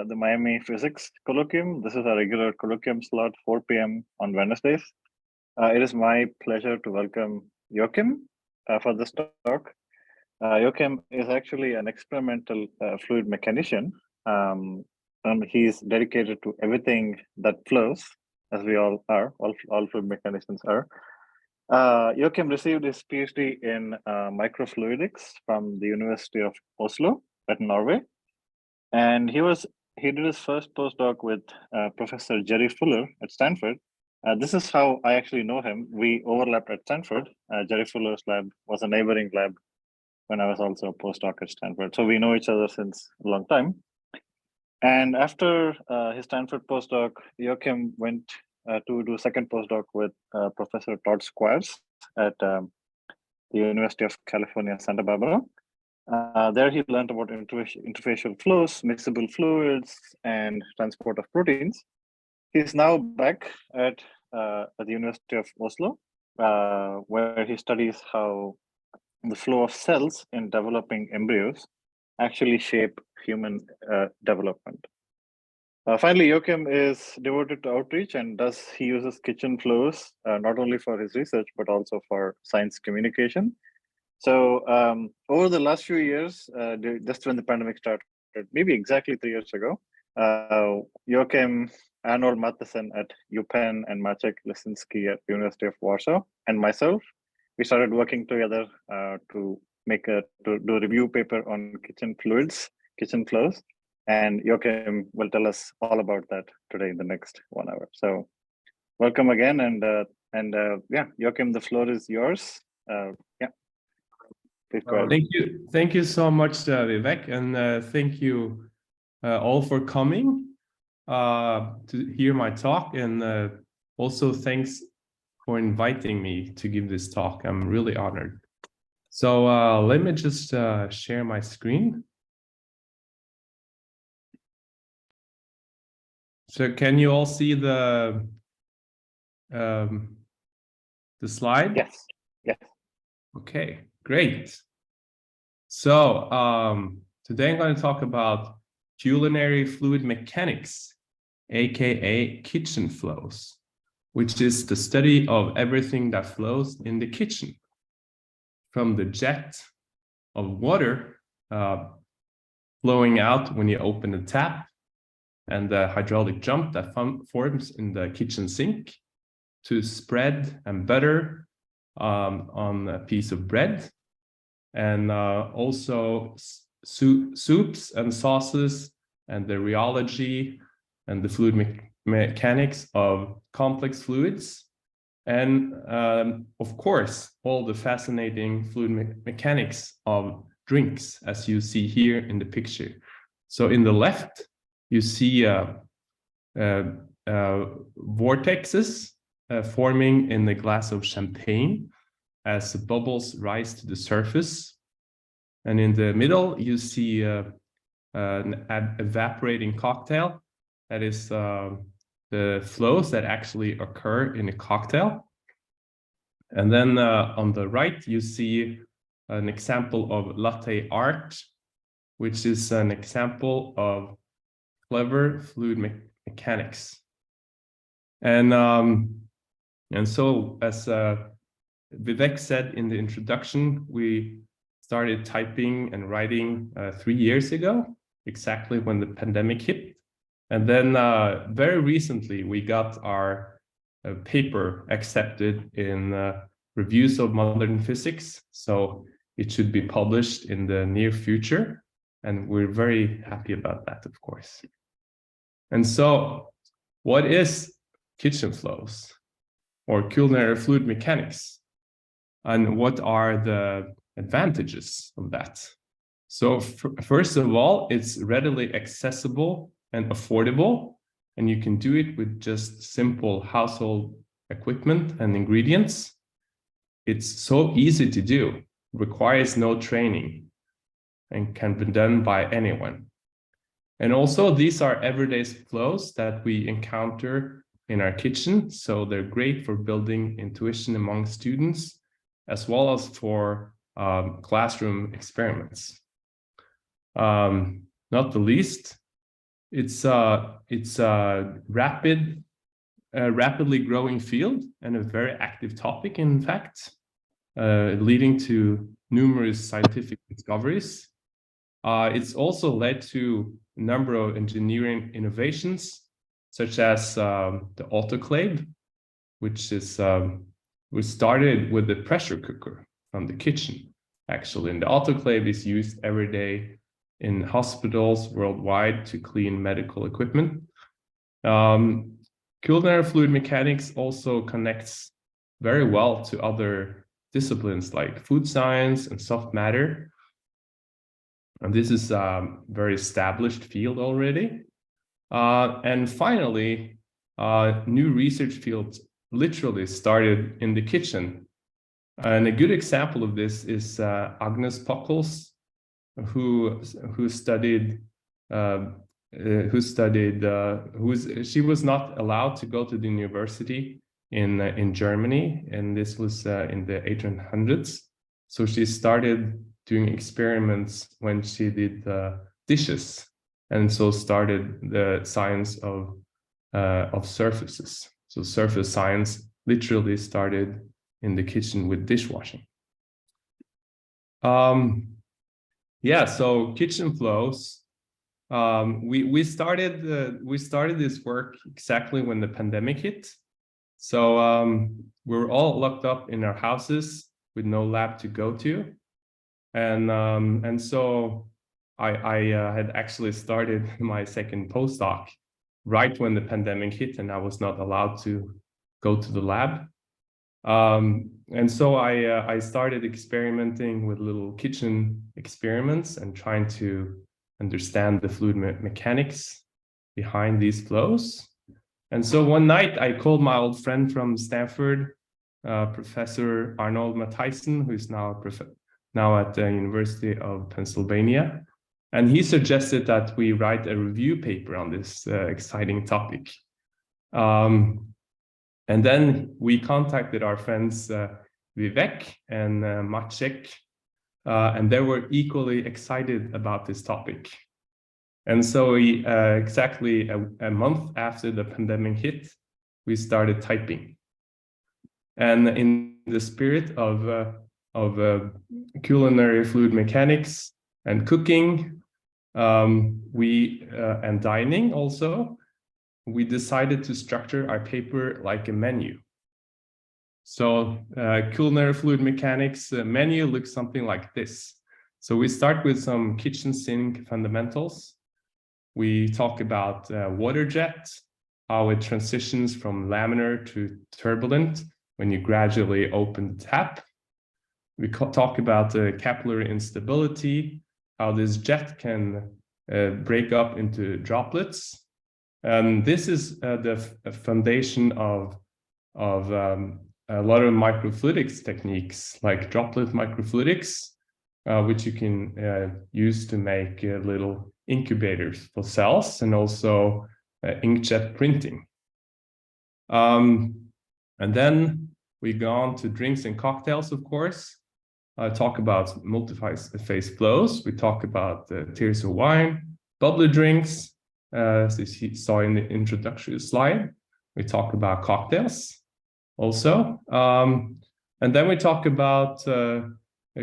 the Miami Physics Colloquium. This is a regular colloquium slot, 4 p.m. on Wednesdays. It is my pleasure to welcome Joachim for this talk. Joachim is actually an experimental fluid mechanician, and he's dedicated to everything that flows, as we all are, all fluid mechanicians are. Joachim received his PhD in microfluidics from the University of Oslo at Norway. And he did his first postdoc with Professor Jerry Fuller at Stanford. This is how I actually know him. We overlapped at Stanford. Jerry Fuller's lab was a neighboring lab when I was also a postdoc at Stanford. So we know each other since a long time. And after his Stanford postdoc, Joachim went to do a second postdoc with Professor Todd Squires at the University of California, Santa Barbara. There he learned about interfacial flows, miscible fluids, and transport of proteins. He's now back at the University of Oslo, where he studies how the flow of cells in developing embryos actually shape human development. Finally, Joachim is devoted to outreach and he uses kitchen flows not only for his research, but also for science communication. So over the last few years, just when the pandemic started, maybe exactly 3 years ago, Joachim, Arnold Matheson at UPenn, and Maciek Lesinski at University of Warsaw, and myself, we started working together to do a review paper on kitchen flows. And Joachim will tell us all about that today in the next 1 hour. So welcome again, and yeah, Joachim, the floor is yours. Yeah. Thank you so much, Vivek, and thank you all for coming to hear my talk, and also thanks for inviting me to give this talk. I'm really honored. So let me just share my screen. So can you all see the slide? Yes. Yes. Okay, great. So today I'm going to talk about culinary fluid mechanics, aka kitchen flows, which is the study of everything that flows in the kitchen, from the jet of water flowing out when you open the tap, and the hydraulic jump that forms in the kitchen sink, to spread and butter on a piece of bread, and also soups and sauces, and the rheology and the fluid mechanics of complex fluids, and of course all the fascinating fluid mechanics of drinks, as you see here in the picture. So in the left you see vortexes forming in the glass of champagne as the bubbles rise to the surface. And in the middle, you see an evaporating cocktail. That is the flows that actually occur in a cocktail. And then on the right, you see an example of latte art, which is an example of clever fluid mechanics. And so, as Vivek said in the introduction, we started typing and writing 3 years ago, exactly when the pandemic hit. And then very recently, we got our paper accepted in Reviews of Modern Physics. So it should be published in the near future. And we're very happy about that, of course. And so, what is kitchen flows or culinary fluid mechanics? And what are the advantages of that? So first of all, it's readily accessible and affordable, and you can do it with just simple household equipment and ingredients. It's so easy to do, requires no training, and can be done by anyone. And also, these are everyday flows that we encounter in our kitchen, so they're great for building intuition among students, as well as for classroom experiments. Not the least, It's a rapidly growing field and a very active topic, in fact, leading to numerous scientific discoveries. It's also led to a number of engineering innovations, such as the autoclave, which started with the pressure cooker from the kitchen. Actually, and the autoclave is used every day in hospitals worldwide to clean medical equipment. Culinary fluid mechanics also connects very well to other disciplines like food science and soft matter. And this is a very established field already. And finally, new research fields literally started in the kitchen. And a good example of this is Agnes Pockels, who studied. She was not allowed to go to the university in Germany, and this was in the 1800s. So she started doing experiments when she did dishes, and so started the science of surfaces. So surface science literally started in the kitchen with dishwashing. So kitchen flows. We started this work exactly when the pandemic hit. So we were all locked up in our houses with no lab to go to, and so I had actually started my second postdoc right when the pandemic hit, and I was not allowed to go to the lab. And so I started experimenting with little kitchen experiments and trying to understand the fluid mechanics behind these flows. And so one night I called my old friend from Stanford, Professor Arnold Matthijssen, who is now at the University of Pennsylvania. And he suggested that we write a review paper on this exciting topic. And then we contacted our friends Vivek and Maciek, and they were equally excited about this topic. And so exactly a month after the pandemic hit, we started typing. And in the spirit of culinary fluid mechanics and cooking, and dining also, we decided to structure our paper like a menu. So culinary fluid mechanics menu looks something like this. So we start with some kitchen sink fundamentals. We talk about water jet, how it transitions from laminar to turbulent when you gradually open the tap. We talk about capillary instability, how this jet can break up into droplets. This is the foundation of a lot of microfluidics techniques, like droplet microfluidics, which you can use to make little incubators for cells, and also inkjet printing. And then we go on to drinks and cocktails, of course. Talk about multi-phase flows. We talk about tears of wine, bubbly drinks, as you saw in the introductory slide. We talk about cocktails also. And then we talk about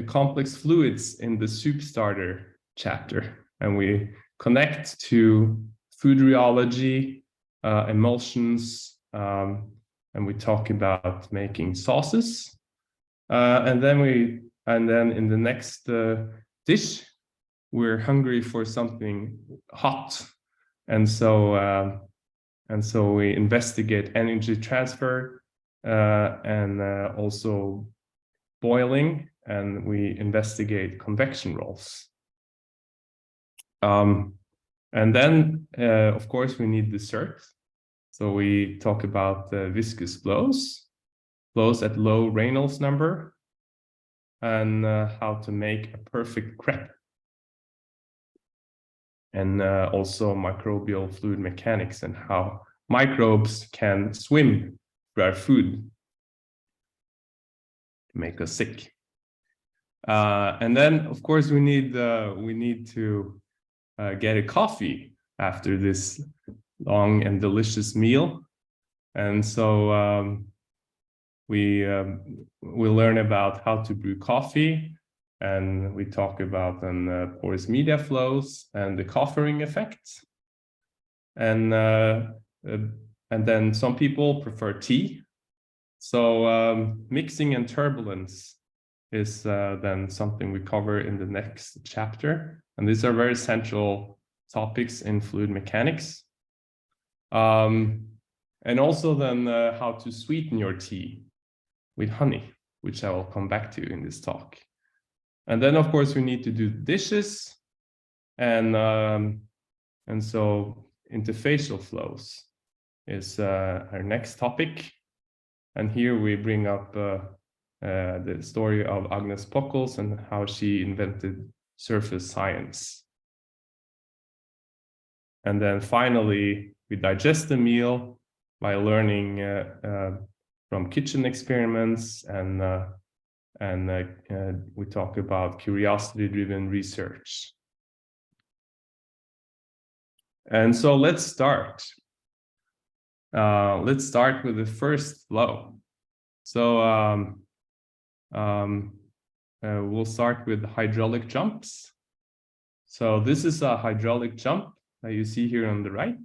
complex fluids in the soup starter chapter. And we connect to food rheology, emulsions, and we talk about making sauces. And then in the next dish, we're hungry for something hot. And so we investigate energy transfer and also boiling, and we investigate convection rolls. And then, of course, we need dessert. So we talk about viscous flows at low Reynolds number, and how to make a perfect crepe. And also microbial fluid mechanics and how microbes can swim through our food to make us sick. And then, of course, we need to get a coffee after this long and delicious meal. And so we learn about how to brew coffee, and we talk about porous media flows and the coffering effect. And then some people prefer tea. So mixing and turbulence is then something we cover in the next chapter. And these are very central topics in fluid mechanics. And also then how to sweeten your tea with honey, which I will come back to in this talk. And then, of course, we need to do dishes. And so interfacial flows is our next topic. And here we bring up the story of Agnes Pockels and how she invented surface science. And then finally, we digest the meal by learning from kitchen experiments, and we talk about curiosity-driven research. And so let's start. Let's start with the first flow. So we'll start with hydraulic jumps. So this is a hydraulic jump that you see here on the right.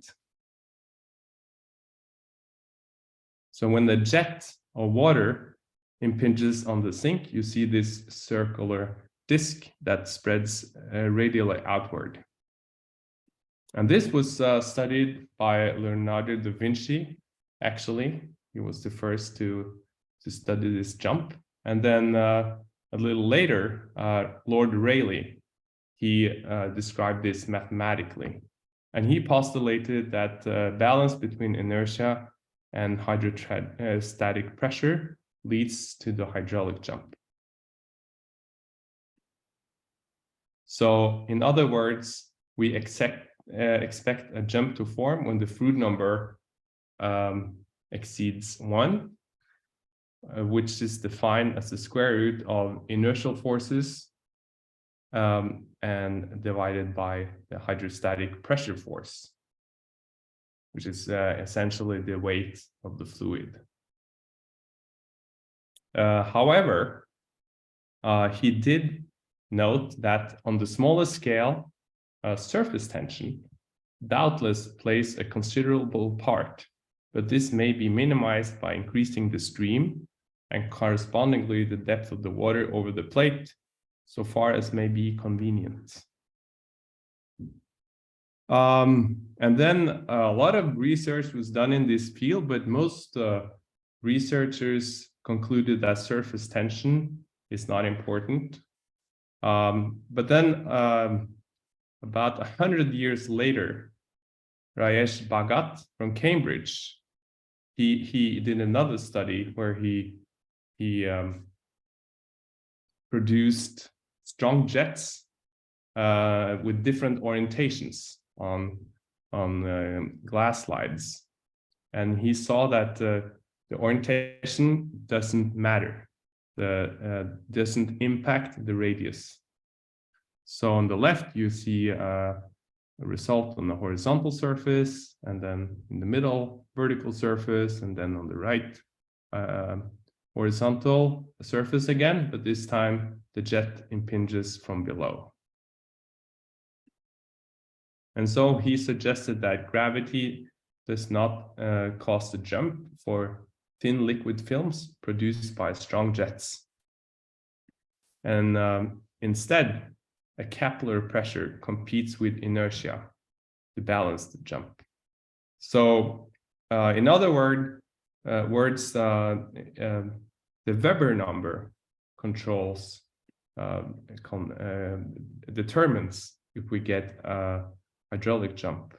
So when the jet of water impinges on the sink, you see this circular disc that spreads radially outward. And this was studied by Leonardo da Vinci. Actually, he was the first to study this jump. And then a little later, Lord Rayleigh, he described this mathematically. And he postulated that balance between inertia and hydrostatic pressure leads to the hydraulic jump. So in other words, we expect a jump to form when the fluid number exceeds 1, which is defined as the square root of inertial forces and divided by the hydrostatic pressure force, which is essentially the weight of the fluid. However, he did note that on the smallest scale, surface tension doubtless plays a considerable part, but this may be minimized by increasing the stream and correspondingly the depth of the water over the plate, so far as may be convenient. And then a lot of research was done in this field, but most researchers concluded that surface tension is not important. But then about 100 years later, Rajesh Bhagat from Cambridge, he did another study where he produced strong jets with different orientations on glass slides, and he saw that the orientation doesn't matter, doesn't impact the radius. So on the left you see a result on the horizontal surface, and then in the middle vertical surface, and then on the right horizontal surface again, but this time the jet impinges from below. And so he suggested that gravity does not cause the jump for thin liquid films produced by strong jets. And instead, a capillary pressure competes with inertia to balance the jump. So in other words, the Weber number controls, determines if we get a hydraulic jump.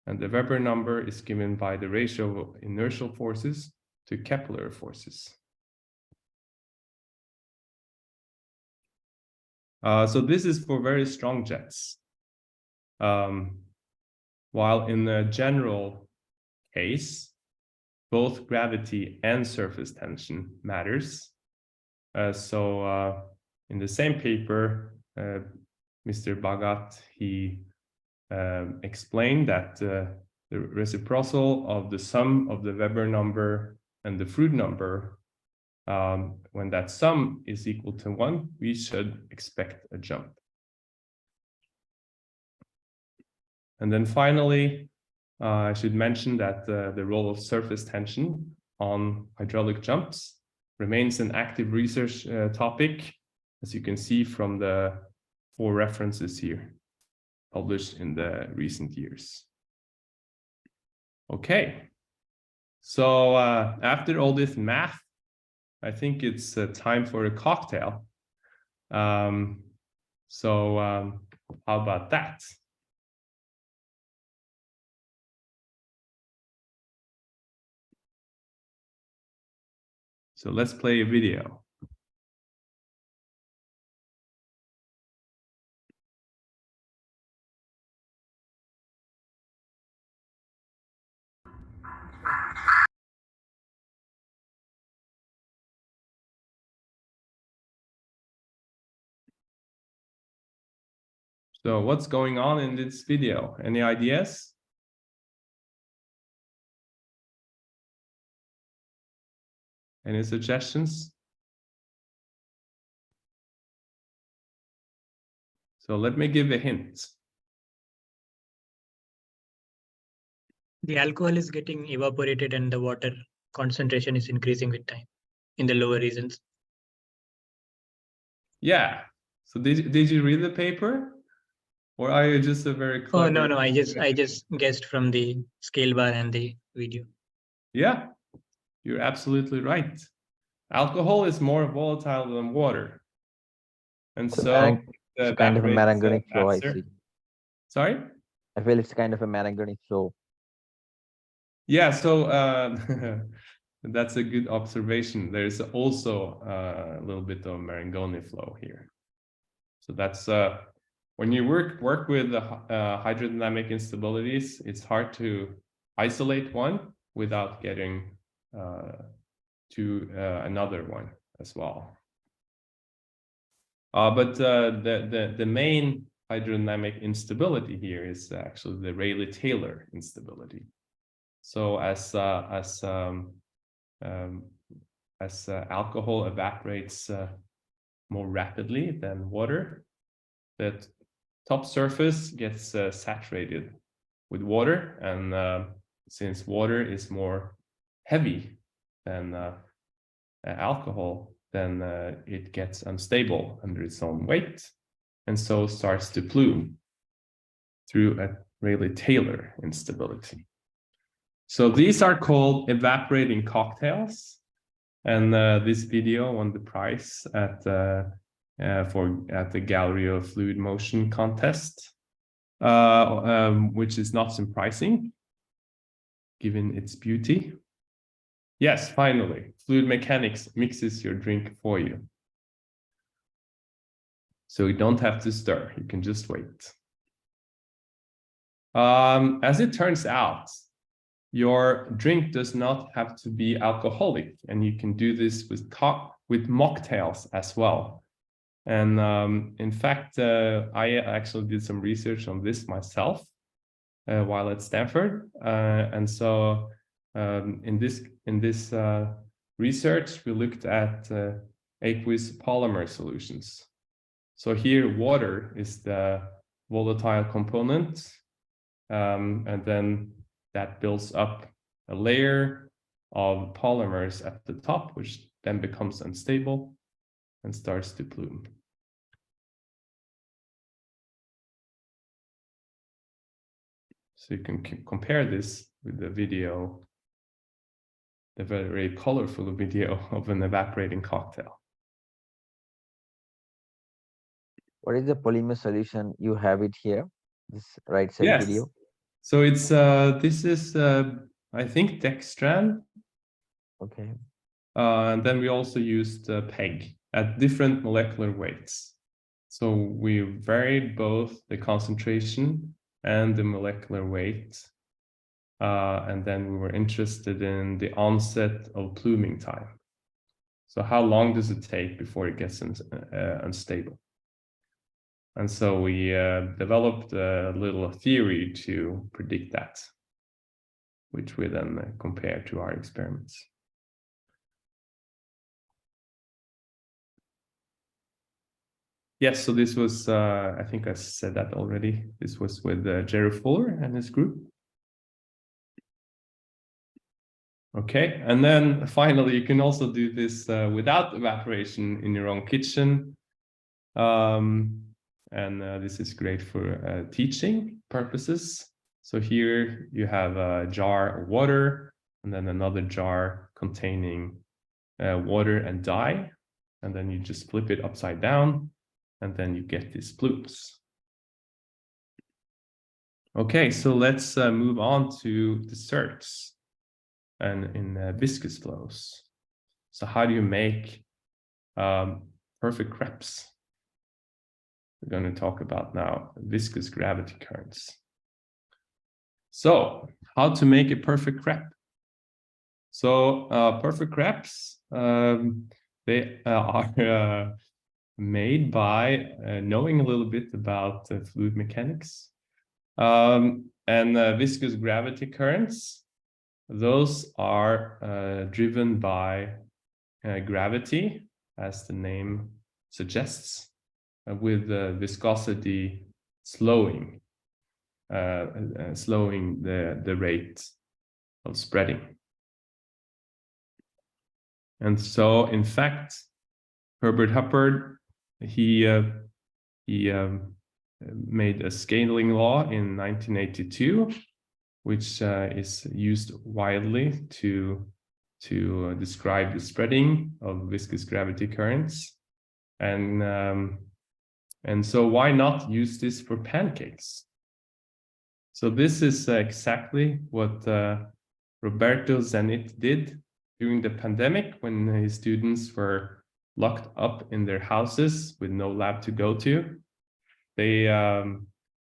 And the Weber number is given by the ratio of inertial forces to capillary forces. So this is for very strong jets. While in the general case, both gravity and surface tension matters. So in the same paper, Mr. Bhagat, he explain that the reciprocal of the sum of the Weber number and the Froude number, when that sum is equal to 1, we should expect a jump. And then finally, I should mention that the role of surface tension on hydraulic jumps remains an active research topic, as you can see from the 4 references here, published in the recent years. Okay, so after all this math, I think it's time for a cocktail. How about that? So let's play a video. So what's going on in this video? Any ideas? Any suggestions? So let me give a hint. The alcohol is getting evaporated and the water concentration is increasing with time in the lower regions. Yeah. So did you read the paper? Or are you just a very clever... Oh, no, I just guessed from the scale bar and the video. Yeah, you're absolutely right. Alcohol is more volatile than water. And so it's kind of a Marangoni flow, I see. Sorry? I feel it's kind of a Marangoni flow. Yeah, so that's a good observation. There's also a little bit of Marangoni flow here. So that's when you work with hydrodynamic instabilities, it's hard to isolate one without getting to another one as well. But the main hydrodynamic instability here is actually the Rayleigh-Taylor instability. So as alcohol evaporates more rapidly than water, that top surface gets saturated with water, and since water is more heavy than alcohol, then it gets unstable under its own weight, and so starts to plume through a Rayleigh-Taylor instability. So these are called evaporating cocktails, and this video won the prize at the Gallery of Fluid Motion contest, which is not surprising given its beauty. Yes, finally, fluid mechanics mixes your drink for you. So you don't have to stir, you can just wait. As it turns out, your drink does not have to be alcoholic, and you can do this with mocktails as well. And in fact, I actually did some research on this myself while at Stanford. And so in this research, we looked at aqueous polymer solutions. So here, water is the volatile component, and then that builds up a layer of polymers at the top, which then becomes unstable and starts to plume. So you can compare this with the video, the very colorful video of an evaporating cocktail. What is the polymer solution? You have it here, this right side video. So it's this is I think dextran. Okay. And then we also used PEG at different molecular weights. So we varied both the concentration and the molecular weight. And then we were interested in the onset of pluming time. So how long does it take before it gets unstable? And so we developed a little theory to predict that, which we then compare to our experiments. Yes, so this was, I think I said that already. This was with Jerry Fuller and his group. Okay, and then finally, you can also do this without evaporation in your own kitchen. This is great for teaching purposes. So here you have a jar of water and then another jar containing water and dye. And then you just flip it upside down and then you get these plumes. Okay, so let's move on to desserts and in viscous flows. So how do you make perfect crepes? We're going to talk about now viscous gravity currents. So how to make a perfect crepe? So perfect crepes, they are made by knowing a little bit about fluid mechanics. Viscous gravity currents, those are driven by gravity, as the name suggests, with viscosity slowing the rate of spreading. And so, in fact, Herbert Huppert, he made a scaling law in 1982, which is used widely to describe the spreading of viscous gravity currents. And so why not use this for pancakes? So this is exactly what Roberto Zenit did during the pandemic when his students were locked up in their houses with no lab to go to. They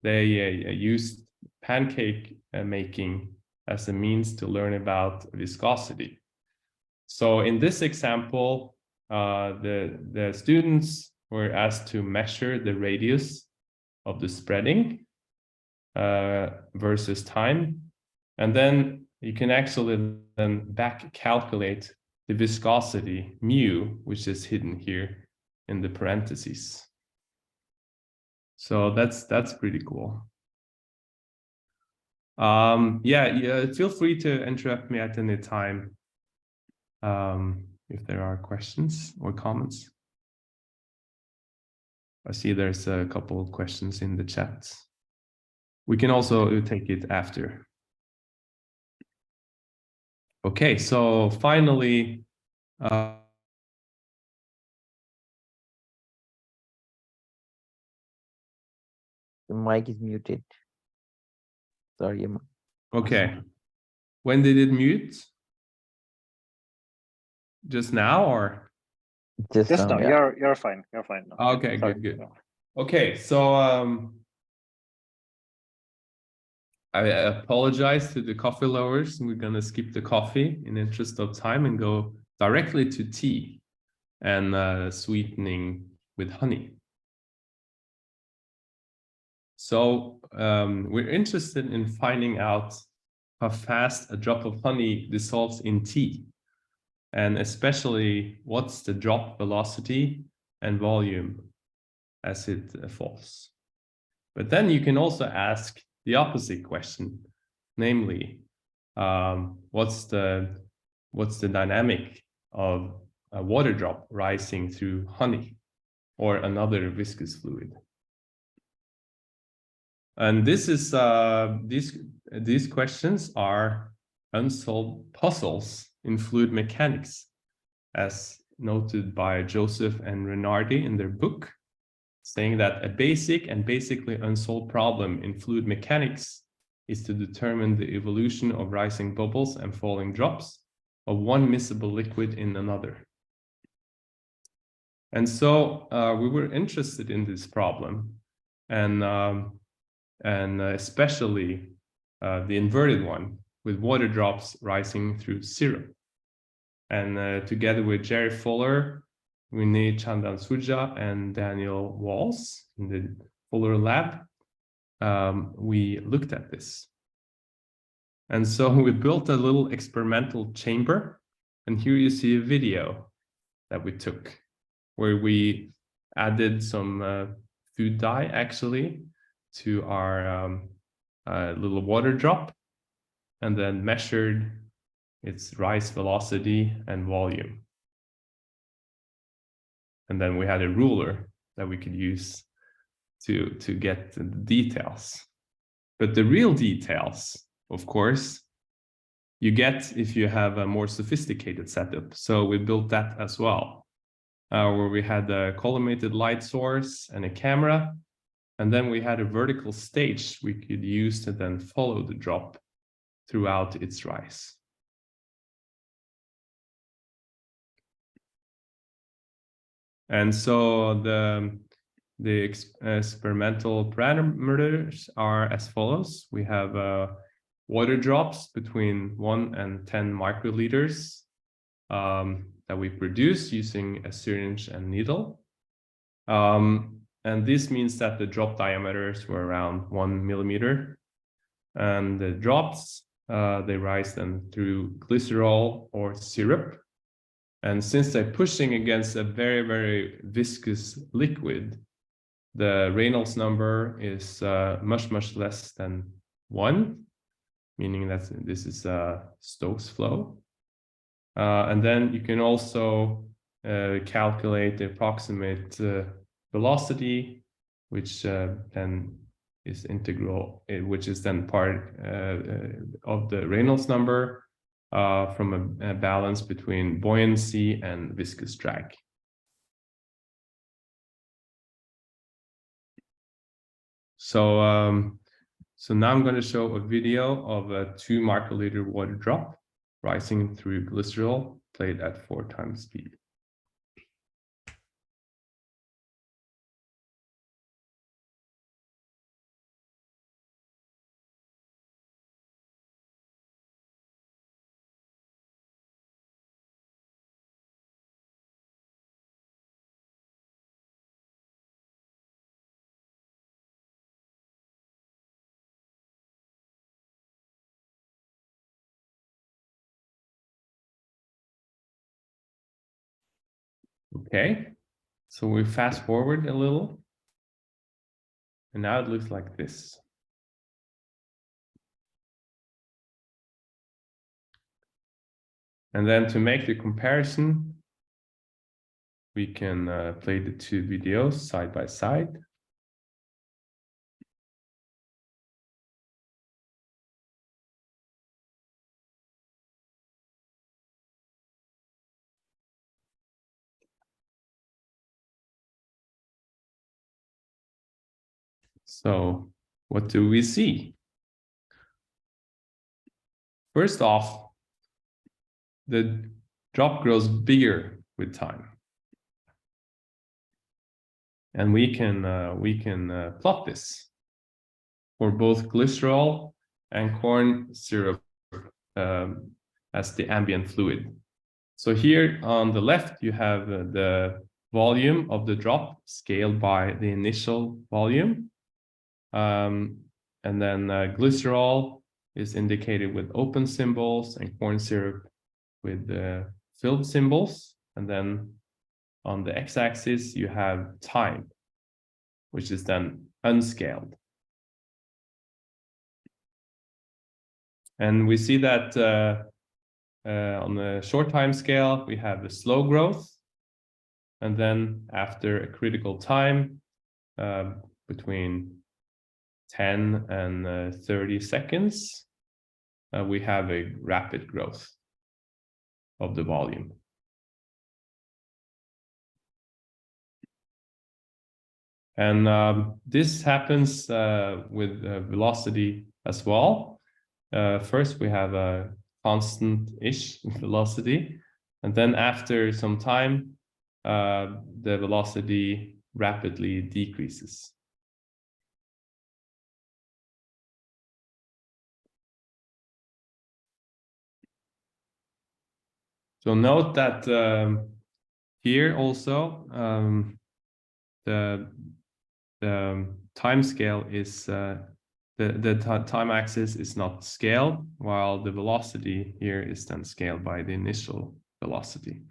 used pancake making as a means to learn about viscosity. So in this example, the students were asked to measure the radius of the spreading versus time. And then you can actually then back calculate the viscosity mu, which is hidden here in the parentheses. So that's pretty cool. Yeah, feel free to interrupt me at any time if there are questions or comments. I see there's a couple of questions in the chat. We can also take it after. Okay, so finally, the mic is muted. Sorry. okay. When did it mute? Just now or? Just now. Yeah. You're fine. You're fine now. Okay, Sorry. good. Okay, so I apologize to the coffee lovers. We're gonna skip the coffee in the interest of time and go directly to tea and sweetening with honey. So we're interested in finding out how fast a drop of honey dissolves in tea, and especially what's the drop velocity and volume as it falls. But then you can also ask the opposite question, namely, what's the dynamic of a water drop rising through honey or another viscous fluid? And this is these questions are unsolved puzzles in fluid mechanics, as noted by Joseph and Renardi in their book, saying that a basic and basically unsolved problem in fluid mechanics is to determine the evolution of rising bubbles and falling drops of one miscible liquid in another. And so we were interested in this problem, and especially the inverted one with water drops rising through syrup. And together with Jerry Fuller, Vinay Chandan Suja, and Daniel Walls in the Fuller lab, we looked at this. And so we built a little experimental chamber. And here you see a video that we took where we added some food dye actually to our little water drop and then measured its rise velocity and volume. And then we had a ruler that we could use to get the details. But the real details, of course, you get if you have a more sophisticated setup. So we built that as well, where we had a collimated light source and a camera. And then we had a vertical stage we could use to then follow the drop throughout its rise. And so the experimental parameters are as follows. We have water drops between 1 and 10 microliters that we produce using a syringe and needle. And this means that the drop diameters were around 1 millimeter. And the drops, they rise then through glycerol or syrup. And since they're pushing against a very, very viscous liquid, the Reynolds number is much, much less than 1, meaning that this is a Stokes flow. And then you can also calculate the approximate velocity, which then is integral, which is then part of the Reynolds number from a balance between buoyancy and viscous drag. So, so now I'm going to show a video of a 2 microliter water drop rising through glycerol played at 4 times speed. Okay, so we fast forward a little, and now it looks like this. And then to make the comparison, we can play the 2 videos side by side. So what do we see? First off, the drop grows bigger with time. And we can plot this for both glycerol and corn syrup as the ambient fluid. So here on the left, you have the volume of the drop scaled by the initial volume. And then glycerol is indicated with open symbols and corn syrup with filled symbols. And then on the x-axis, you have time, which is then unscaled. And we see that on the short time scale, we have a slow growth. And then after a critical time, between 10 and 30 seconds, we have a rapid growth of the volume. And this happens with velocity as well. First, we have a constant-ish velocity, and then after some time, the velocity rapidly decreases. So note that here also the time scale is the time axis is not scaled, while the velocity here is then scaled by the initial velocity.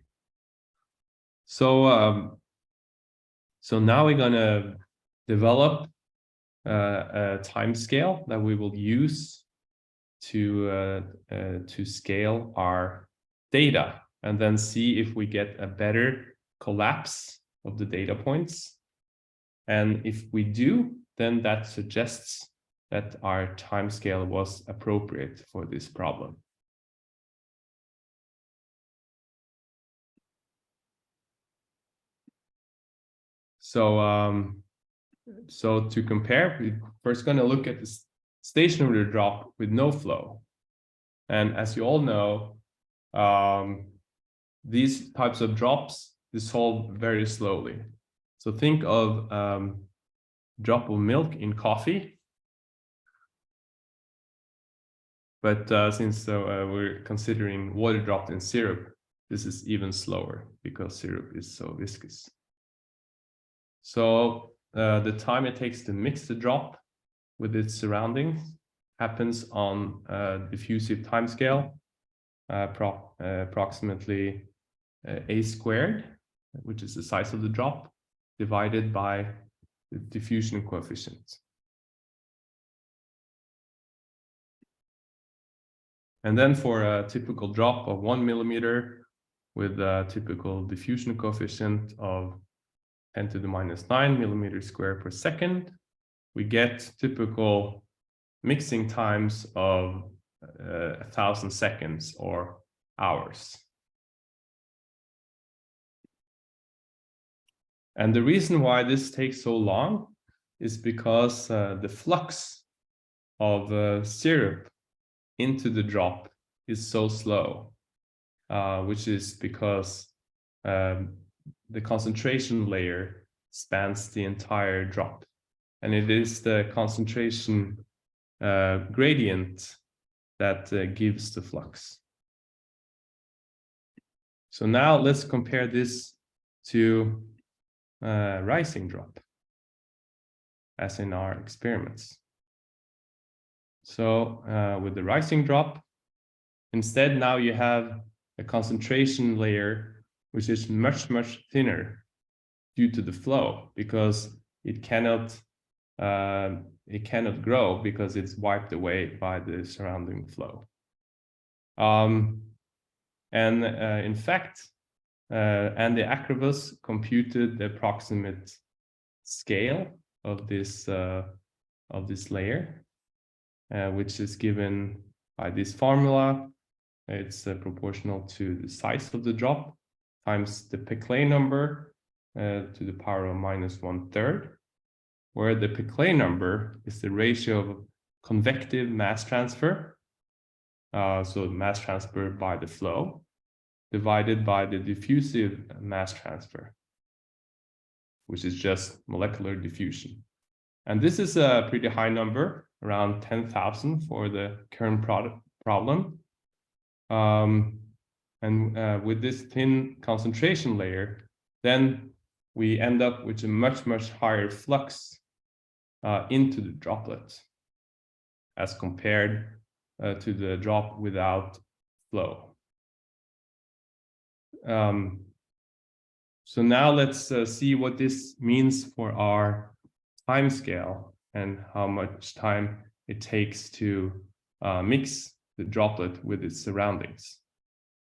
So so now we're gonna develop a time scale that we will use to scale our data, and then see if we get a better collapse of the data points. And if we do, then that suggests that our time scale was appropriate for this problem. So so to compare, we're first going to look at the stationary drop with no flow. And as you all know, these types of drops dissolve very slowly. So think of drop of milk in coffee. But since we're considering water dropped in syrup, this is even slower because syrup is so viscous. So the time it takes to mix the drop with its surroundings happens on diffusive timescale, approximately a squared, which is the size of the drop, divided by the diffusion coefficient. And then for a typical drop of 1 millimeter with a typical diffusion coefficient of 10 to the minus 9 millimeters squared per second, we get typical mixing times of 1,000 seconds or hours. And the reason why this takes so long is because the flux of syrup into the drop is so slow, which is because the concentration layer spans the entire drop. And it is the concentration gradient that gives the flux. So now let's compare this to rising drop, as in our experiments. So with the rising drop, instead now you have a concentration layer which is much, much thinner due to the flow, because it cannot grow because it's wiped away by the surrounding flow. In fact, Andy Akrabus computed the approximate scale of this layer, which is given by this formula. It's proportional to the size of the drop times the Peclet number to the power of minus 1/3, where the Peclet number is the ratio of convective mass transfer, so mass transfer by the flow, divided by the diffusive mass transfer, which is just molecular diffusion. And this is a pretty high number, around 10,000 for the current problem. With this thin concentration layer, then we end up with a much, much higher flux into the droplet as compared to the drop without flow. So now let's see what this means for our time scale and how much time it takes to mix the droplet with its surroundings.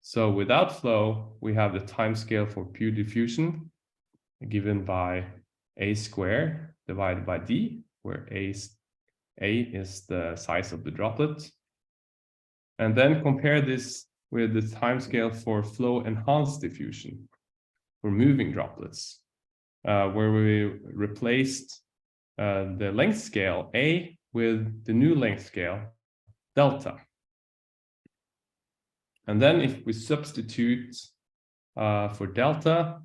So without flow, we have the time scale for pure diffusion given by a squared divided by d, where a is the size of the droplet. And then compare this with the time scale for flow enhanced diffusion for moving droplets, where we replaced the length scale a with the new length scale delta. And then if we substitute for delta,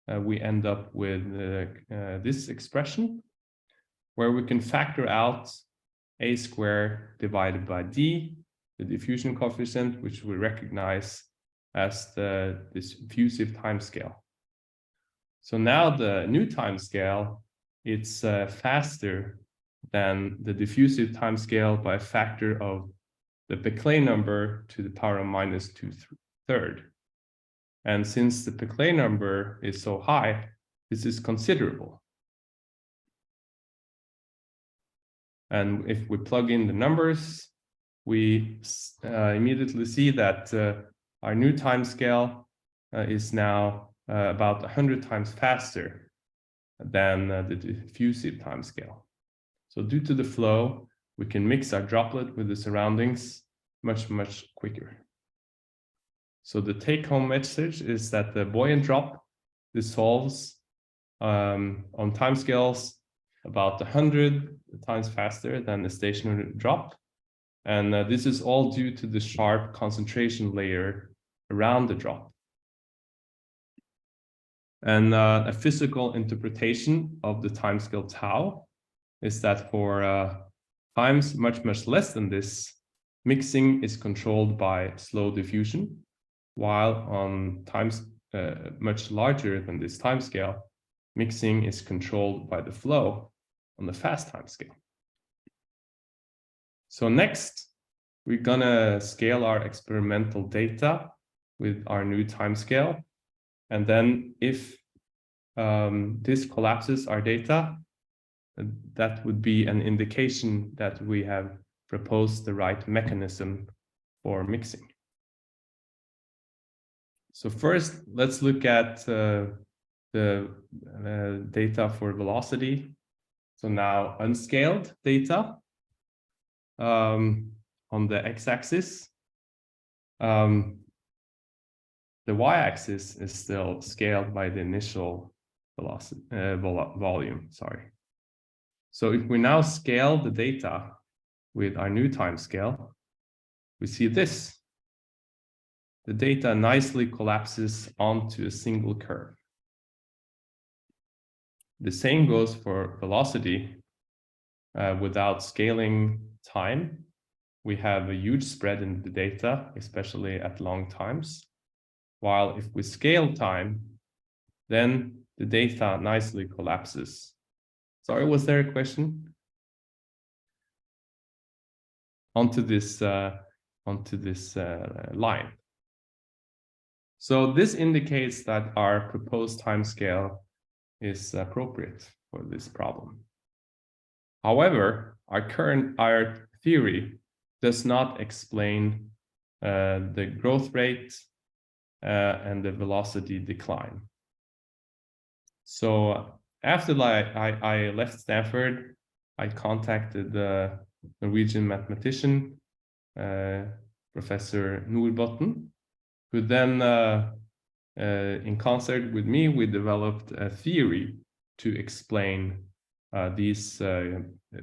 we end up with this expression, where we can factor out a squared divided by d, the diffusion coefficient, which we recognize as this diffusive time scale. So now the new time scale it's faster than the diffusive timescale by a factor of the Becquerel number to the power of minus 2/3. And since the Becquerel number is so high, this is considerable. And if we plug in the numbers, we immediately see that our new timescale is now about 100 times faster than the diffusive timescale. So due to the flow, we can mix our droplet with the surroundings much, much quicker. So the take-home message is that the buoyant drop dissolves on timescales about 100 times faster than the stationary drop. And this is all due to the sharp concentration layer around the drop. And a physical interpretation of the timescale tau is that for times much, much less than this, mixing is controlled by slow diffusion, while on times much larger than this timescale, mixing is controlled by the flow on the fast timescale. So next, we're gonna scale our experimental data with our new timescale. And then if this collapses our data, that would be an indication that we have proposed the right mechanism for mixing. So first, let's look at the data for velocity. So now unscaled data on the x-axis. The y-axis is still scaled by the initial velocity volume. Sorry. So if we now scale the data with our new timescale, we see this. The data nicely collapses onto a single curve. The same goes for velocity. Without scaling time, we have a huge spread in the data, especially at long times. While if we scale time, then the data nicely collapses. Sorry, was there a question? Onto this line. So this indicates that our proposed timescale is appropriate for this problem. However, our theory does not explain the growth rate and the velocity decline. So after I left Stanford, I contacted the Norwegian mathematician, Professor Nordbotten, who then, in concert with me, we developed a theory to explain these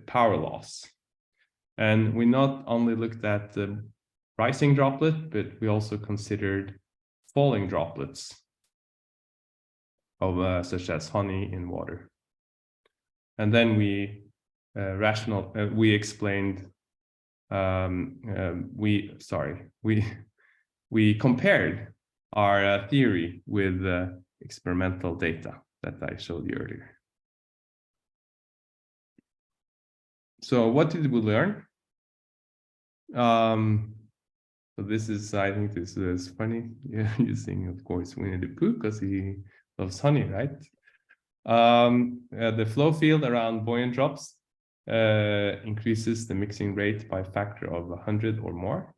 power laws. And we not only looked at the rising droplet, but we also considered falling droplets of such as honey in water. And then we explained, we compared our theory with experimental data that I showed you earlier. So what did we learn? So this is, I think this is funny, using, of course, Winnie the Pooh, because he loves honey, right? The flow field around buoyant drops increases the mixing rate by a factor of 100 or more.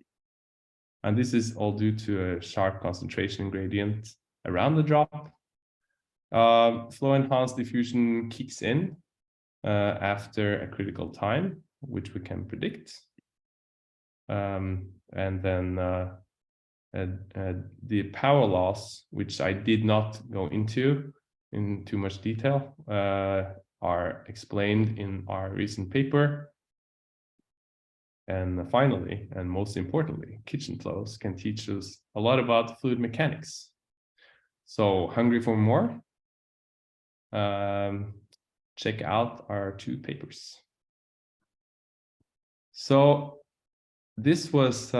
And this is all due to a sharp concentration gradient around the drop. Flow enhanced diffusion kicks in after a critical time, which we can predict. And then the power laws, which I did not go into in too much detail, are explained in our recent paper. And finally, and most importantly, kitchen flows can teach us a lot about fluid mechanics. So hungry for more? Check out our 2 papers. So this was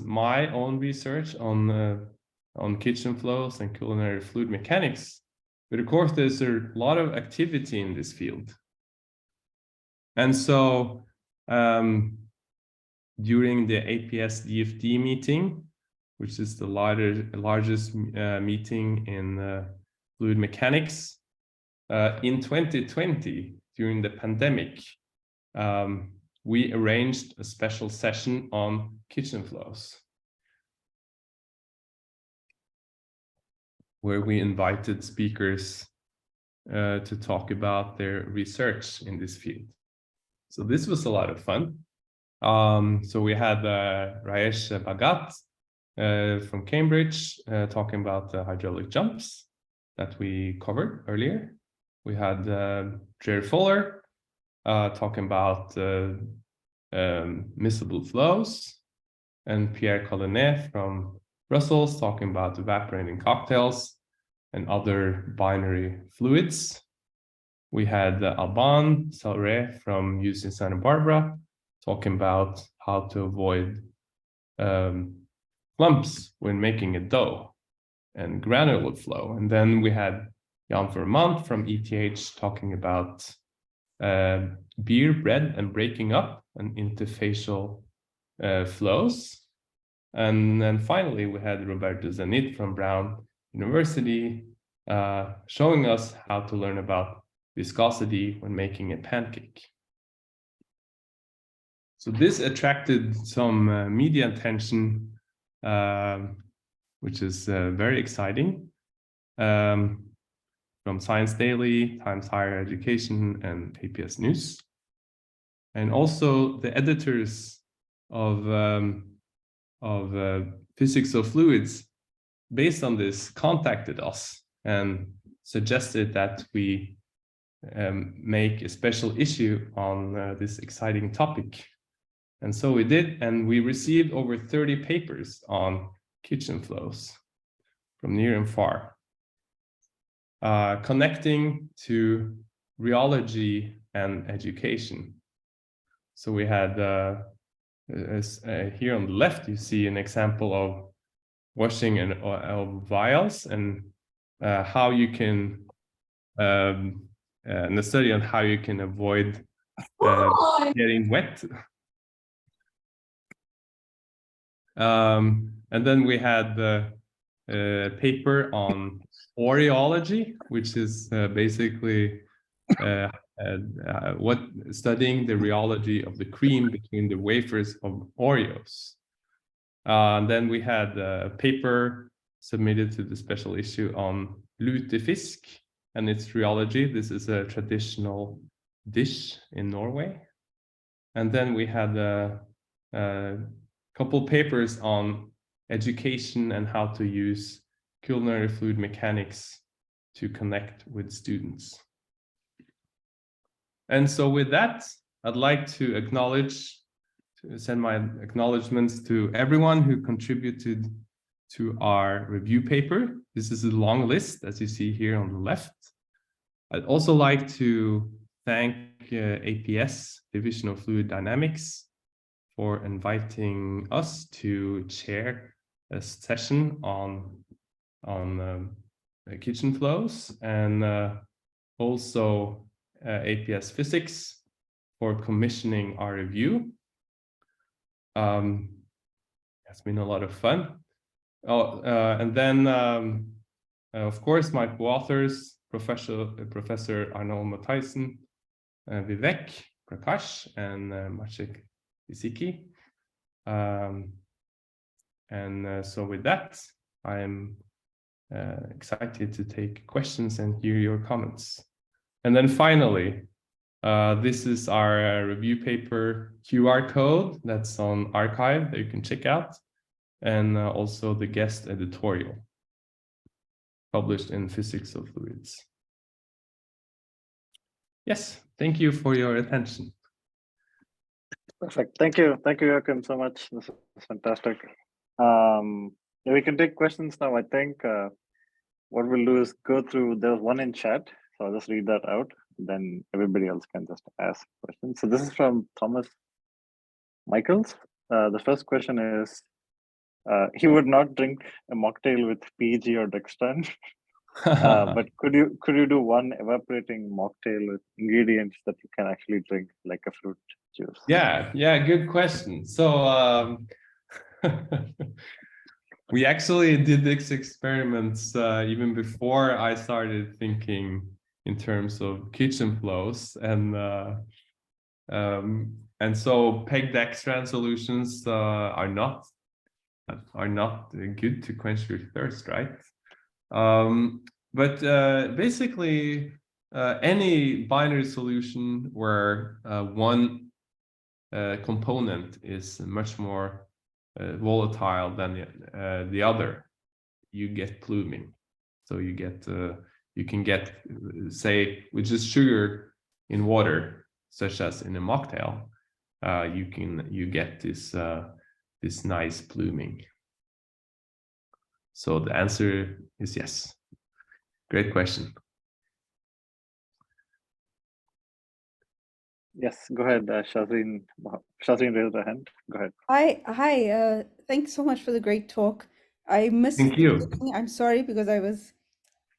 my own research on kitchen flows and culinary fluid mechanics. But of course, there's a lot of activity in this field. And so during the APS DFD meeting, which is the largest meeting in fluid mechanics, in 2020, during the pandemic, we arranged a special session on kitchen flows, where we invited speakers to talk about their research in this field. So this was a lot of fun. So we had Rajesh Bhagat from Cambridge talking about the hydraulic jumps that we covered earlier. We had Jerry Fuller talking about miscible flows, and Pierre Collinet from Brussels talking about evaporating cocktails and other binary fluids. We had Alban Salre from UC Santa Barbara talking about how to avoid clumps when making a dough and granular flow. And then we had Jan Vermont from ETH talking about beer, bread, and breaking up and interfacial flows. And then finally, we had Roberto Zanit from Brown University showing us how to learn about viscosity when making a pancake. So this attracted some media attention, which is very exciting, from Science Daily, Times Higher Education, and APS News. And also the editors of Physics of Fluids, based on this, contacted us and suggested that we make a special issue on this exciting topic. And so we did, and we received over 30 papers on kitchen flows from near and far, connecting to rheology and education. So we had, here on the left, you see an example of washing of vials and how you can, and a study on how you can avoid getting wet. And then we had the paper on Oreology, which is basically studying the rheology of the cream between the wafers of Oreos. Then we had a paper submitted to the special issue on lutefisk and its rheology. This is a traditional dish in Norway. And then we had a couple papers on education and how to use culinary fluid mechanics to connect with students. And so with that, I'd like to send my acknowledgements to everyone who contributed to our review paper. This is a long list, as you see here on the left. I'd also like to thank APS, Division of Fluid Dynamics, for inviting us to chair a session on kitchen flows, and also APS Physics for commissioning our review. It's been a lot of fun. And then, of course, my co-authors, Professor Arnold Matthijssen, Vivek Prakash, and Maciek Isiki. So with that, I am excited to take questions and hear your comments. And then finally, this is our review paper QR code that's on arXiv that you can check out, and also the guest editorial published in Physics of Fluids. Yes, thank you for your attention. Perfect. Thank you, Joachim, so much. This is fantastic. Yeah, we can take questions now. I think what we'll do is go through. There's one in chat, so I'll just read that out. Then everybody else can just ask questions. So this is from Thomas Michaels. The first question is, he would not drink a mocktail with PG or dextran. But could you do one evaporating mocktail with ingredients that you can actually drink, like a fruit juice? Yeah, good question. So we actually did these experiments even before I started thinking in terms of kitchen flows, and so pegdextran solutions are not good to quench your thirst, right? But basically, any binary solution where one component is much more volatile than the other, you get pluming. So you can get, say, with just sugar in water, such as in a mocktail, you get this nice pluming. So the answer is yes. Great question. Yes, go ahead, Shazeen. Shazeen raised her hand. Go ahead. Hi. Thanks so much for the great talk. I missed Thank the you. beginning. I'm sorry because I was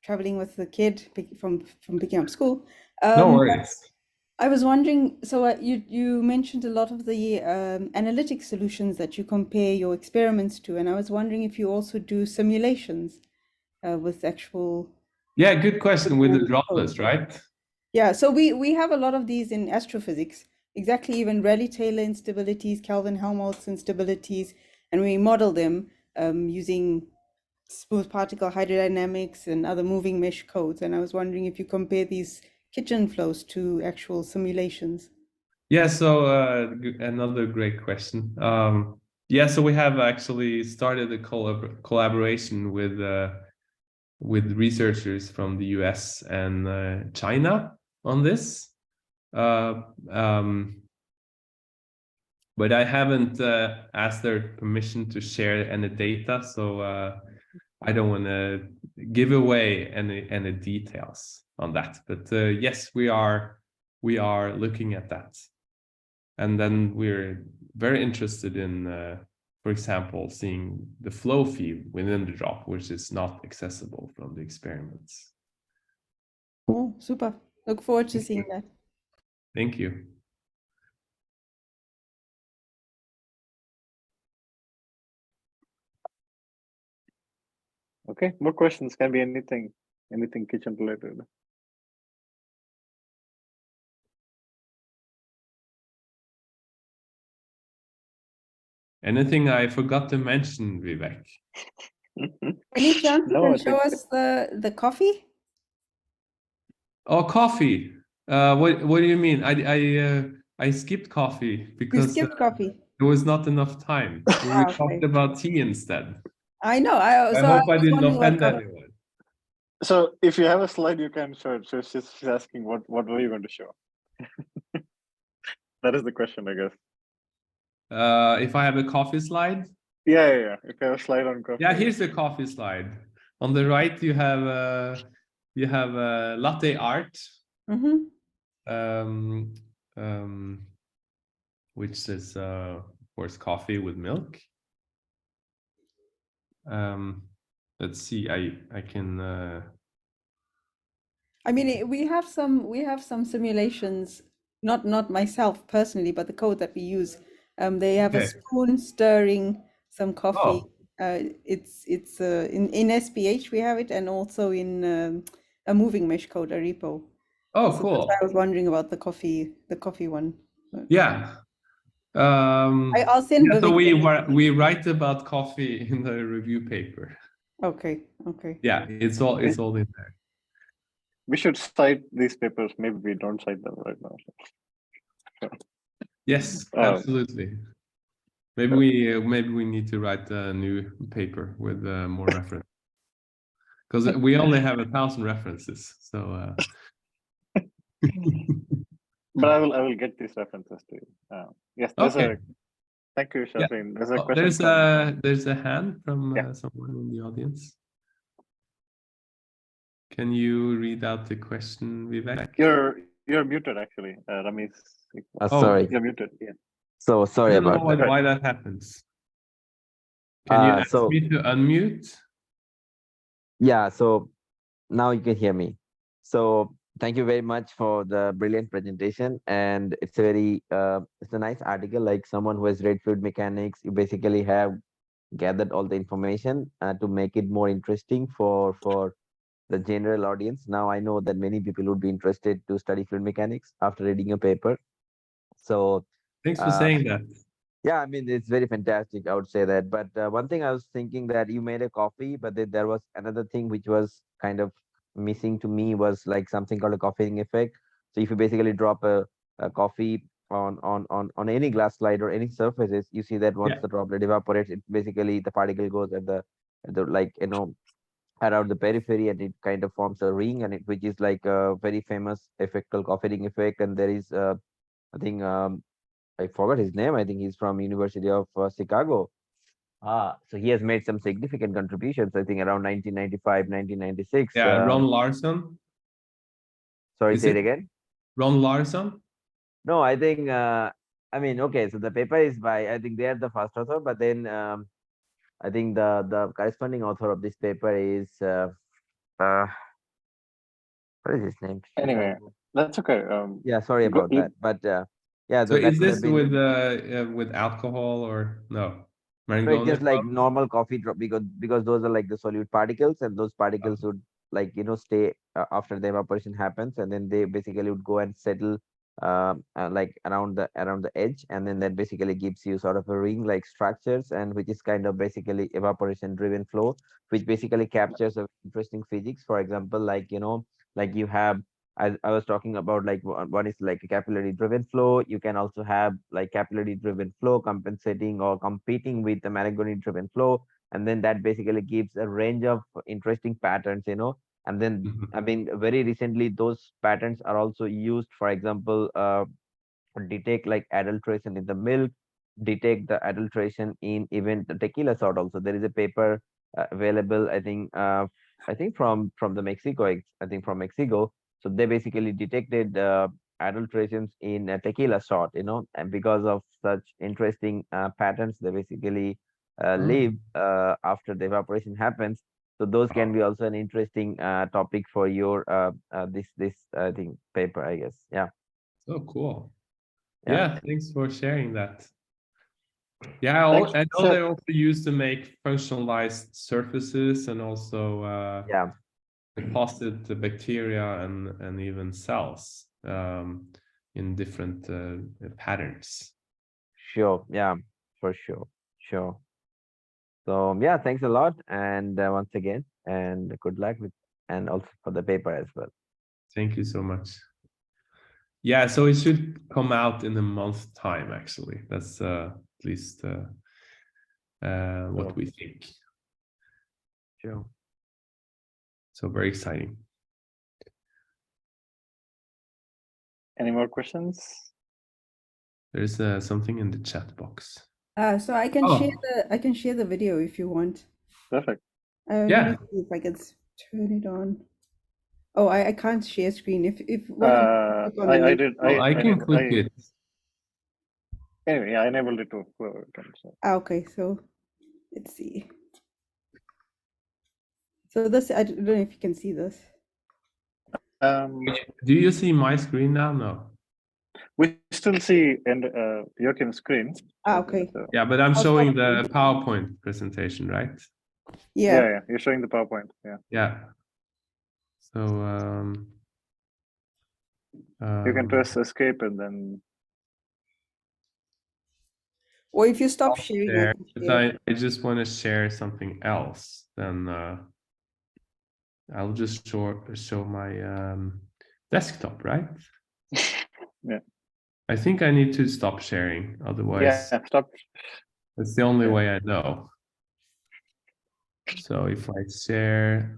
traveling with the kid from picking up school. No worries. I was wondering, so you mentioned a lot of the analytic solutions that you compare your experiments to, and I was wondering if you also do simulations with actual. Yeah, good question with the droplets, right? Yeah, so we have a lot of these in astrophysics, exactly, even Rayleigh-Taylor instabilities, Kelvin-Helmholtz instabilities, and we model them using smooth particle hydrodynamics and other moving mesh codes. And I was wondering if you compare these kitchen flows to actual simulations. Yeah, so another great question. Yeah, so we have actually started a collaboration with researchers from the US and China on this. But I haven't asked their permission to share any data, so I don't want to give away any details on that. But yes, we are looking at that. And then we're very interested in, for example, seeing the flow field within the drop, which is not accessible from the experiments. Oh, super. Look forward to seeing that. Thank you. Okay, more questions. Can be anything kitchen related. Anything I forgot to mention, Vivek? Any chance you No, can I show think us the coffee? Oh, coffee. What do you mean? I skipped coffee You because skipped coffee. there was not enough time. We Okay. talked about tea instead. I know. I hope I was didn't wondering what offend color. anyone. so. If you have a slide, you can show it. So she's asking what were you going to show? That is the question, I guess. If I have a coffee slide? Yeah. If you have a slide on coffee. Yeah, here's the coffee slide. On the right, you have latte art, which is of course coffee with milk. Let's see. I can. I mean, we have some simulations. Not myself personally, but the code that we use. They have a spoon stirring some coffee. It's in SPH we have it, and also in a moving mesh code, a repo. Oh, So cool. that's why I was wondering about the coffee one. Yeah. I'll send yeah, so Vivek. we write about coffee in the review paper. Okay. Yeah, it's all in there. We should cite these papers. Maybe we don't cite them right now. Yes, absolutely. Maybe we need to write a new paper with more reference, because we only have 1,000 references. So. But I will get these references to you. Yes, there's okay. Thank you, Shazeen. Yeah. There's a question. There's a hand from someone in the audience. Can you read out the question, Vivek? You're muted, actually, Ramesh. Sorry. You're muted. Yeah. So sorry I don't about know that. why that happens. Can you ask so me to unmute? yeah, so now you can hear me. So thank you very much for the brilliant presentation. And it's a very, it's a nice article, like someone who has read fluid mechanics, you basically have gathered all the information to make it more interesting for the general audience. Now I know that many people would be interested to study fluid mechanics after reading your paper. So Thanks for uh, saying that. yeah, I mean, it's very fantastic. I would say that. But one thing I was thinking that you made a coffee, but then there was another thing which was kind of missing to me was like something called a coffeeing effect. So if you basically drop a coffee on any glass slide or any surfaces, you see that once Yeah. the droplet evaporates, it basically the particle goes at the like around the periphery, and it kind of forms a ring, and it which is like a very famous effect called coffeeing effect. And there is I think I forgot his name. I think he's from University of Chicago. So he has made some significant contributions. I think around 1995, 1996. Yeah, Ron Larson. Sorry, Is say it it again. Ron Larson? No, I think. I mean, okay. So the paper is by. I think they are the first author, but then I think the corresponding author of this paper is. Uh, what is his name? Anyway, Chicago. that's okay. Yeah, sorry about that. But yeah, So that is could have this been. with alcohol or no? No, it's Marangona just like drop? normal coffee drop because those are like the solute particles, and those particles would like stay after the evaporation happens, and then they basically would go and settle like around the edge, and then that basically gives you sort of a ring like structures, and which is kind of basically evaporation driven flow, which basically captures a interesting physics. For example, like like you have, I was talking about, like one is like a capillary driven flow. You can also have like capillary driven flow compensating or competing with the Marangoni driven flow. And then that basically gives a range of interesting patterns, And then, Mhm. I mean, very recently, those patterns are also used, for example, detect like adulteration in the milk, detect the adulteration in even the tequila sort also. There is a paper available, I think from the Mexico, I think from Mexico. So they basically detected adulterations in tequila sort, and because of such interesting patterns, they basically Oh, live after the evaporation happens. So those can be also an interesting topic for your this I think paper, I guess. Yeah. so cool. Yeah. Yeah, thanks for sharing that. Yeah, Thanks. I know So, they're also used to make functionalized surfaces and also Yeah. deposit the bacteria and even cells in different patterns. Sure. Yeah, for sure. Sure. So yeah, thanks a lot. And once again, and good luck with, and also for the paper as well. Thank you so much. Yeah, so it should come out in a month's time, actually. That's at least what we think. Sure. So very exciting. any more questions? There's something in the chat box. So I can Oh. share the video if you want. Perfect. Let Yeah. me see if I can turn it on. Oh, I can't share screen. If one of you click on the I link. did. Oh, I can click it. Anyway, I enabled it too. Whoever can, so. Okay, so let's see. So this, I don't know if you can see this. Do you see my screen now? No. We still see Joachim's screen. Okay. So, Yeah, but I'm I'll showing stop the PowerPoint presentation, right? Yeah. yeah, you're showing the PowerPoint. Yeah. Yeah. So You can press escape and then. Or if you stop sharing, I there, can but share. I just want to share something else. Then I'll just show my desktop, right? Yeah. I think I need to stop sharing, otherwise Stop. that's the only way I know. So if I share,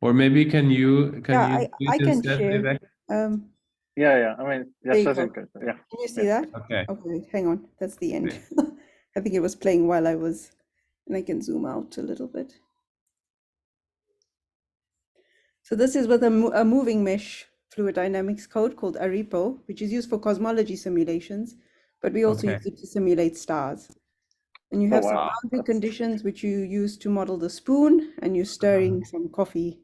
or maybe can you do I it can instead, share. Vivek? Yeah. I mean, There just you as go. in case. Yeah. Can you see that? Okay. Okay, hang on. That's the end. I think it was playing while I was, and I can zoom out a little bit. So this is with a moving mesh fluid dynamics code called RITMO, which is used for cosmology simulations, but we also use it to simulate stars. And you have some wow. boundary conditions which you use to model the spoon, and you're stirring some coffee.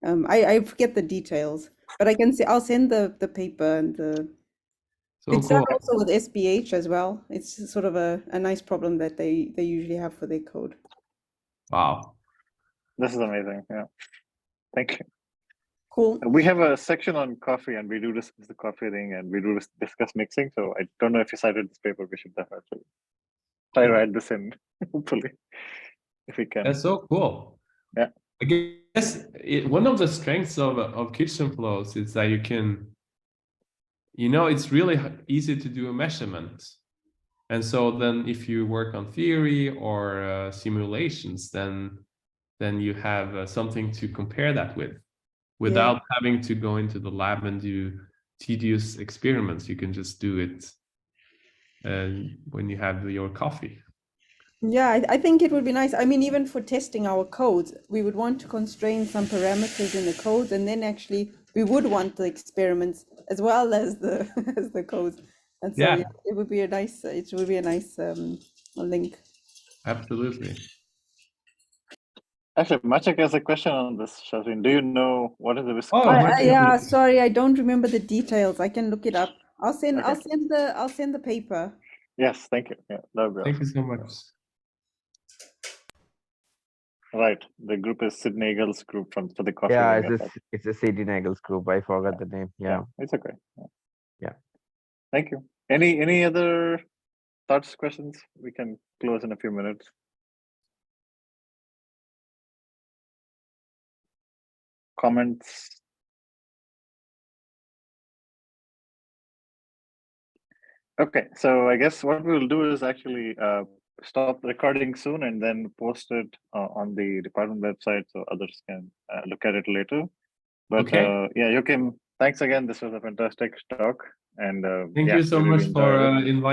I forget the details, but I can see I'll send the paper and the. So It's done cool. also with SPH as well. It's sort of a nice problem that they usually have for their code. Wow. This is amazing. Yeah. Thank you. Cool. We have a section on coffee, and we do discuss the coffee thing, and we do discuss mixing. So I don't know if you cited this paper. We should definitely try to add this in, hopefully, if we can. That's so cool. Yeah. I guess one of the strengths of kitchen flows is that you can, it's really easy to do a measurement. And so then if you work on theory or simulations, then you have something to compare that with without having to go into the lab and do tedious experiments. You can just do it when you have your coffee. Yeah, I think it would be nice. I mean, even for testing our codes, we would want to constrain some parameters in the codes, and then actually we would want the experiments as well as the as the codes. And so yeah, it would be a nice link. Absolutely. Actually, Maciek has a question on this, Shazin. Do you know what is the risk? Yeah, sorry, I don't remember the details. I can look it up. I'll send the paper. Yes, thank you. Yeah, that would be Thank awesome. you so much. Right, the group is Sid Nagel's group for the coffee. Yeah, it's a Sid Nagel's group. I forgot the name. Yeah, it's okay. Yeah. Thank you. Any other thoughts, questions? We can close in a few minutes. Comments? Okay, so I guess what we'll do is actually stop recording soon and then post it on the department website so others can look at it later. But yeah, Joachim, thanks again. This was a fantastic talk, and thank you so much for inviting.